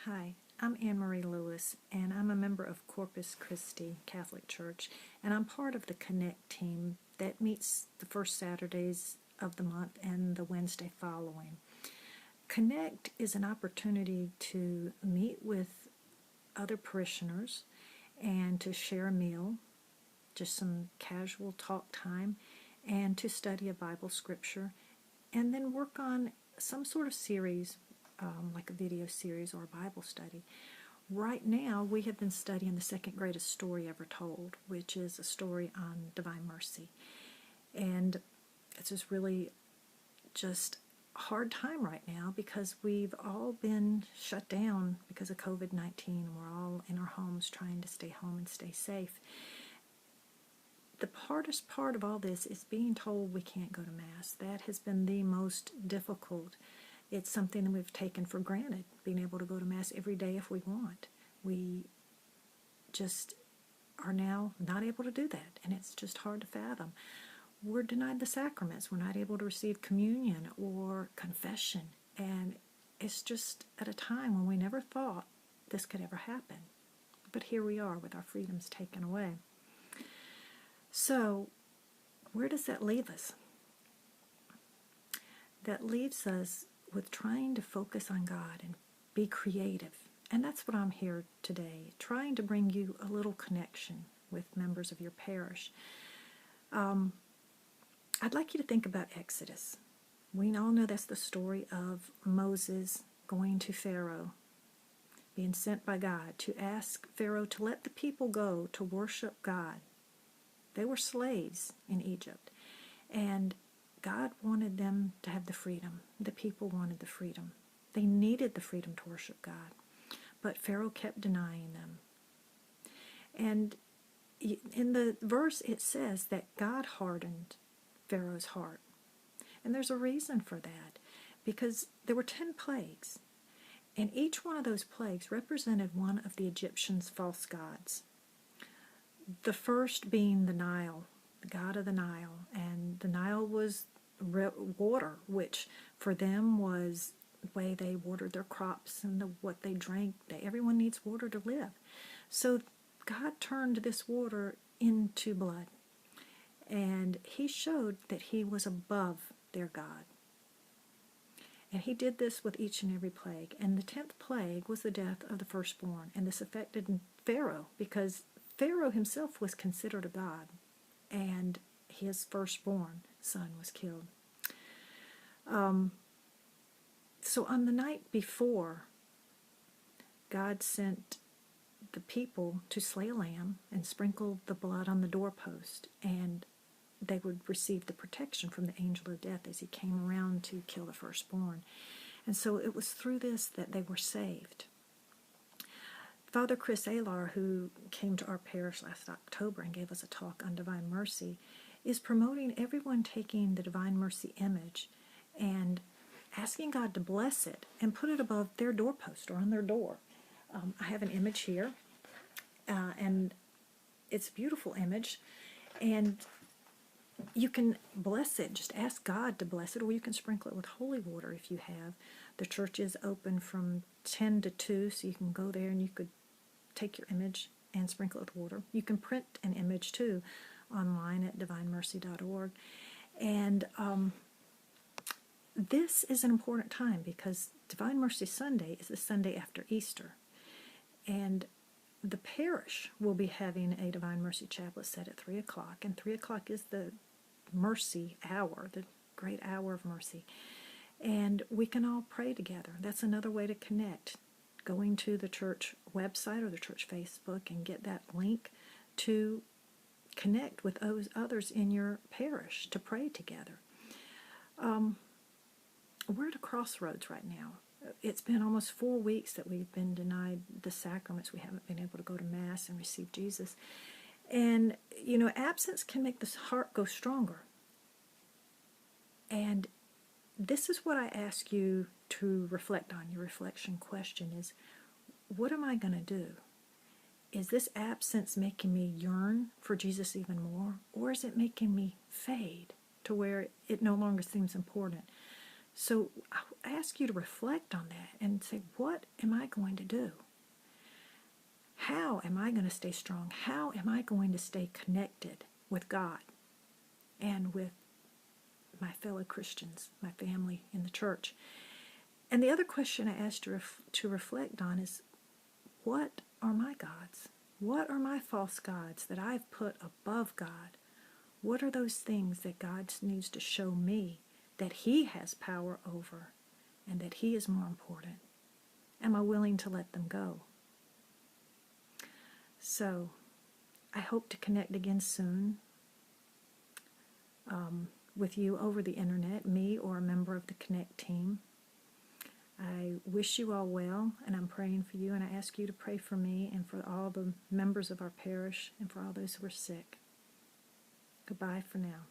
Hi, I'm Anne Marie Lewis, and I'm a member of Corpus Christi Catholic Church, and I'm part of the Connect team that meets the first Saturdays of the month and the Wednesday following. Connect is an opportunity to meet with other parishioners and to share a meal, just some casual talk time, and to study a Bible scripture, and then work on some sort of series, like a video series or a Bible study. Right now, we have been studying the second greatest story ever told, which is a story on divine mercy. And it's just really just a hard time right now because we've all been shut down because of COVID-19. We're all in our homes trying to stay home and stay safe. The hardest part of all this is being told we can't go to Mass. That has been the most difficult. It's something that we've taken for granted, being able to go to Mass every day if we want. We just are now not able to do that, and it's just hard to fathom. We're denied the sacraments. We're not able to receive communion or confession, and it's just at a time when we never thought this could ever happen. But here we are with our freedoms taken away. So, where does that leave us? That leaves us with trying to focus on God and be creative. And that's what I'm here today, trying to bring you a little connection with members of your parish. I'd like you to think about Exodus. We all know that's the story of Moses going to Pharaoh, being sent by God to ask Pharaoh to let the people go to worship God. They were slaves in Egypt, and God wanted them to have the freedom. The people wanted the freedom. They needed the freedom to worship God, but Pharaoh kept denying them. And in the verse it says that God hardened Pharaoh's heart. And there's a reason for that, because there were 10 plagues, and each one of those plagues represented one of the Egyptians' false gods. The first being the Nile, the god of the Nile, and the Nile was water, which for them was the way they watered their crops and what they drank. Everyone needs water to live. So God turned this water into blood, and he showed that he was above their God. And he did this with each and every plague. And the 10th plague was the death of the firstborn. And this affected Pharaoh because Pharaoh himself was considered a god, and his firstborn son was killed. So on the night before, God sent the people to slay a lamb and sprinkle the blood on the doorpost, and they would receive the protection from the angel of death as he came around to kill the firstborn. And so it was through this that they were saved. Father Chris Alar, who came to our parish last October and gave us a talk on Divine Mercy, is promoting everyone taking the Divine Mercy image and asking God to bless it and put it above their doorpost or on their door. I have an image here, and it's a beautiful image, and you can bless it. Just ask God to bless it, or you can sprinkle it with holy water if you have. The church is open from 10 to 2, so you can go there and you could take your image and sprinkle it with water. You can print an image too online at divinemercy.org. And this is an important time because Divine Mercy Sunday is the Sunday after Easter. And the parish will be having a Divine Mercy Chaplet set at 3 o'clock. And 3 o'clock is the mercy hour, the great hour of mercy. And we can all pray together. That's another way to connect. Going to the church website or the church Facebook and get that link to connect with those others in your parish to pray together. We're at a crossroads right now. It's been almost 4 weeks that we've been denied the sacraments. We haven't been able to go to Mass and receive Jesus. And, absence can make the heart go stronger. And this is what I ask you to reflect on. Your reflection question is, what am I going to do? Is this absence making me yearn for Jesus even more? Or is it making me fade to where it no longer seems important So I ask you to reflect on that and say, what am I going to do? How am I going to stay strong? How am I going to stay connected with God and with my fellow Christians, my family in the church? And the other question I asked you to reflect on is, what are my gods? What are my false gods that I've put above God? What are those things that God needs to show me that He has power over and that He is more important? Am I willing to let them go? So, I hope to connect again soon with you over the internet, me or a member of the Connect team. I wish you all well, and I'm praying for you, and I ask you to pray for me and for all the members of our parish and for all those who are sick. Goodbye for now.